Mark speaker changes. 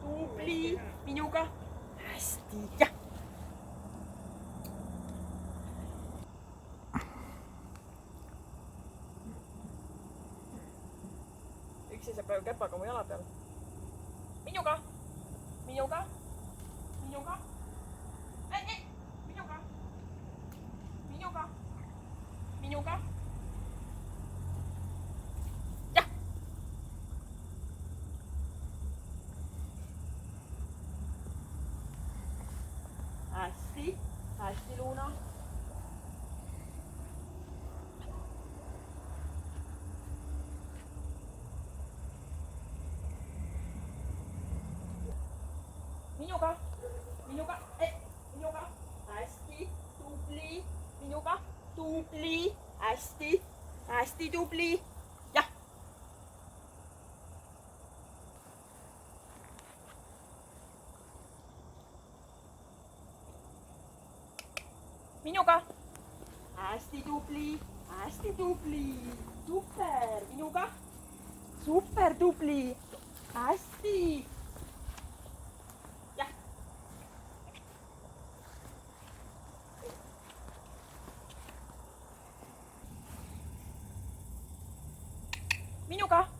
Speaker 1: tubli, minuga. hästi, jah. üks seisab praegu käpaga mu jala peal. minuga, minuga, minuga, minuga, minuga, minuga. jah. hästi, hästi, Luna. minuga, minuga, minuga, hästi, tubli, minuga, tubli, hästi, hästi tubli, jah. minuga, hästi tubli, super, minuga, super tubli, hästi. minuga.